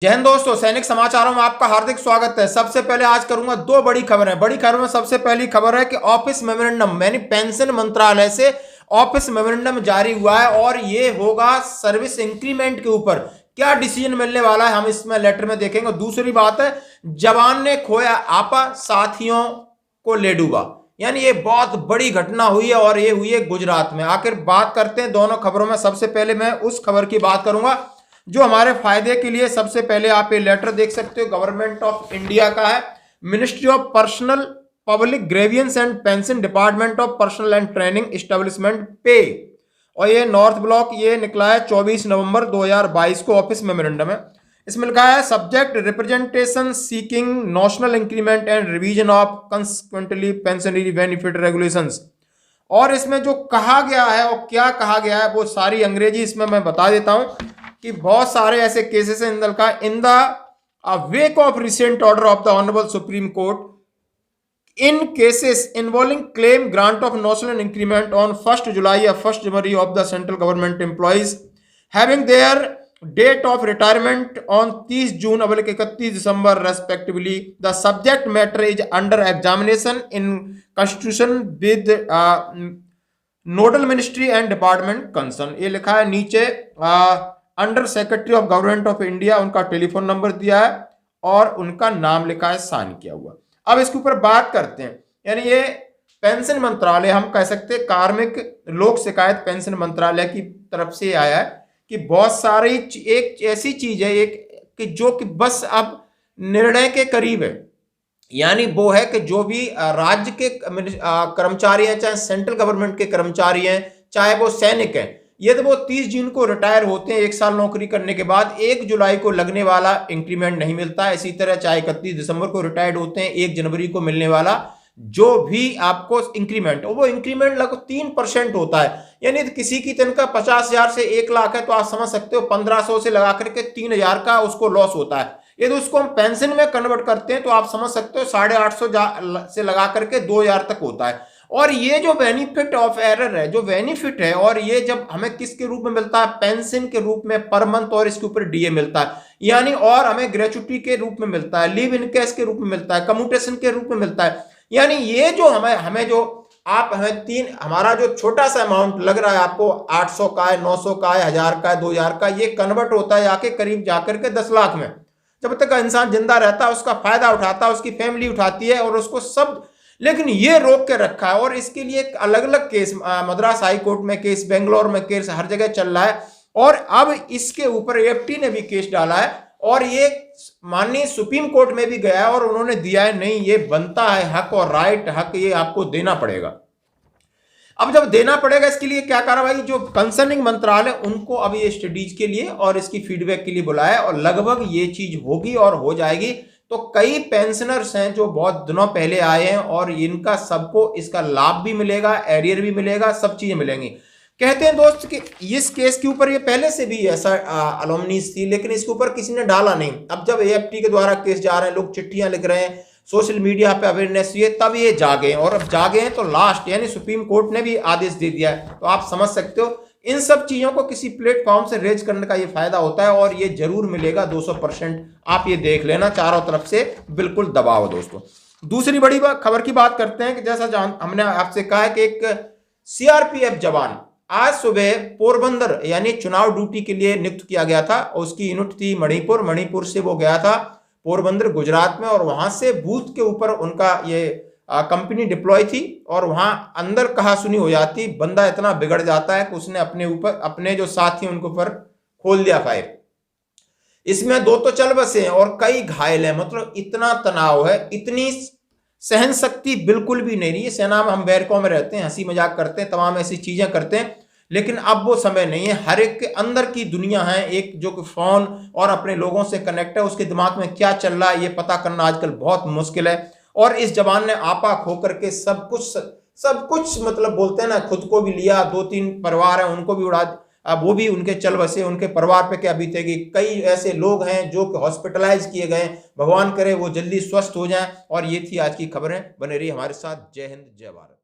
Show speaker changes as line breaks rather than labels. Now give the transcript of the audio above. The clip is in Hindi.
जय हिंद दोस्तों, सैनिक समाचारों में आपका हार्दिक स्वागत है। सबसे पहले आज करूंगा दो बड़ी खबरें। बड़ी खबर में सबसे पहली खबर है कि ऑफिस मेमोरेंडम यानी पेंशन मंत्रालय से ऑफिस मेमोरेंडम जारी हुआ है और ये होगा सर्विस इंक्रीमेंट के ऊपर। क्या डिसीजन मिलने वाला है हम इसमें लेटर में देखेंगे। दूसरी बात है, जवान ने खोया आपा, साथियों को ले डूबा, यानी ये बहुत बड़ी घटना हुई है और ये हुई है गुजरात में। आखिर बात करते हैं दोनों खबरों में। सबसे पहले मैं उस खबर की बात करूंगा जो हमारे फायदे के लिए। सबसे पहले आप ये लेटर देख सकते हो, गवर्नमेंट ऑफ इंडिया का है, ministry of personnel public grievance and pension, department of personal and training establishment पे, और ये नॉर्थ ब्लॉक, ये निकला है 24 नवंबर 2022 को। ऑफिस मेमोरेंडम है, इसमें लिखा है subject representation seeking national increment and revision of consequently pensionary benefit regulations. और इसमें जो कहा गया है और क्या कहा गया है वो सारी अंग्रेजी इसमें मैं बता देता हूं कि बहुत सारे ऐसे केसेस हैं in the wake of recent order of the honourable Supreme Court in cases involving claim grant of national increment on 1 July या 1 January of the central government employees having their date of retirement on 30 June और 31 December respectively. The subject matter is under examination in constitution with nodal ministry and department concern. ये लिखा है नीचे under secretary of government of India, उनका टेलीफोन नंबर दिया है और उनका नाम लिखा है, साइन किया हुआ। अब इसके ऊपर बात करते हैं, यानी ये पेंशन मंत्रालय, हम कह सकते हैं कार्मिक लोक शिकायत पेंशन मंत्रालय की तरफ से आया है कि बहुत सारी एक ऐसी चीज है एक कि जो कि बस अब निर्णय के करीब है। यानी वो है कि जो भी राज्य के कर्मचारी हैं, चाहे सेंट्रल गवर्नमेंट के कर्मचारी हैं, चाहे वो सैनिक हैं, यदि वो 30 जून को रिटायर होते हैं 1 साल नौकरी करने के बाद, 1 जुलाई को लगने वाला इंक्रीमेंट नहीं मिलता। इसी तरह चाहे 31 दिसंबर को रिटायर्ड होते हैं, 1 जनवरी को मिलने वाला जो भी आपको इंक्रीमेंट, वो इंक्रीमेंट लगभग 3% होता है। यानी किसी की तनख्वाह 50,000 से 1 लाख है तो आप समझ सकते हो 1500 से लगा करके 3,000 का उसको लॉस होता है। यदि उसको हम पेंशन में कन्वर्ट करते हैं तो आप समझ सकते हो 850 से लगा करके 2,000 तक होता है। और ये जो बेनिफिट ऑफ एरर है, जो बेनिफिट है, और ये जब हमें किसके रूप में मिलता है, पेंशन के रूप में पर मंथ, और इसके ऊपर डीए मिलता है, यानी और हमें ग्रेचुटी के रूप में मिलता है, लीव इन कैश के रूप में मिलता है, कम्यूटेशन के रूप में मिलता है। यानी ये जो हमें जो आप हमें हमारा जो छोटा सा अमाउंट लग रहा है आपको, 800 का है, 900 का है, 1000 का है, 2000 का, ये कन्वर्ट होता है आके करीब जाकर के 10 लाख में। जब तक इंसान जिंदा रहता है उसका फायदा उठाता है, उसकी फैमिली उठाती है और उसको सब, लेकिन ये रोक के रखा है। और इसके लिए अलग अलग केस, मद्रास हाई कोर्ट में केस, बेंगलोर में केस, हर जगह चल रहा है। और अब इसके ऊपर एएफटी ने भी केस डाला है और ये माननीय सुप्रीम कोर्ट में भी गया है और उन्होंने दिया है, नहीं ये बनता है हक और राइट, हक ये आपको देना पड़ेगा। अब जब देना पड़ेगा, इसके लिए क्या कार्रवाई, जो कंसर्निंग मंत्रालय उनको अब ये स्टडीज के लिए और इसकी फीडबैक के लिए बुलाया और लगभग ये चीज होगी और हो जाएगी। तो कई पेंशनर्स हैं जो बहुत दिनों पहले आए हैं और इनका सबको इसका लाभ भी मिलेगा, एरियर भी मिलेगा, सब चीजें मिलेंगी। कहते हैं दोस्त कि इस केस के ऊपर ये पहले से भी ऐसा अलॉमनीस थी, लेकिन इसके ऊपर किसी ने डाला नहीं। अब जब एएफटी के द्वारा केस जा रहे हैं, लोग चिट्ठियां लिख रहे हैं, सोशल मीडिया पे अवेयरनेस हुई, तब ये जागे, और अब जागे हैं तो लास्ट यानी सुप्रीम कोर्ट ने भी आदेश दे दिया है। तो आप समझ सकते हो इन सब चीजों को किसी प्लेटफॉर्म से रेज करने का ये फायदा होता है और ये जरूर मिलेगा 200%। आप ये देख लेना, चारों तरफ से बिल्कुल दबाव दोस्तों। दूसरी बड़ी खबर की बात करते हैं कि जैसा हमने आपसे कहा है कि एक सीआरपीएफ जवान आज सुबह पोरबंदर यानी चुनाव ड्यूटी के लिए नियुक्त किया गया था। उसकी यूनिट थी मणिपुर से वो गया था पोरबंदर गुजरात में, और वहां से बूथ के ऊपर उनका ये कंपनी डिप्लॉय थी और वहां अंदर कहा सुनी हो जाती, बंदा इतना बिगड़ जाता है कि उसने अपने ऊपर, अपने जो साथी उनके ऊपर खोल दिया फायर। इसमें 2 तो चल बसे हैं और कई घायल हैं। मतलब इतना तनाव है, इतनी सहन शक्ति बिल्कुल भी नहीं रही है। सेना में हम बैरकों में रहते हैं, हंसी मजाक करते हैं, तमाम ऐसी चीजें करते हैं, लेकिन अब वो समय नहीं है। हर एक के अंदर की दुनिया है, एक जो कि फोन और अपने लोगों से कनेक्ट है, उसके दिमाग में क्या चल रहा है ये पता करना आजकल बहुत मुश्किल है। और इस जवान ने आपा खो करके सब कुछ मतलब बोलते हैं ना, खुद को भी लिया, 2-3 परिवार है उनको भी उड़ा, अब वो भी उनके चल बसे, उनके परिवार पे क्या बीतेगी। कई ऐसे लोग हैं जो हॉस्पिटलाइज किए गए, भगवान करे वो जल्दी स्वस्थ हो जाएं। और ये थी आज की खबरें, बने रही हमारे साथ। जय हिंद, जय भारत।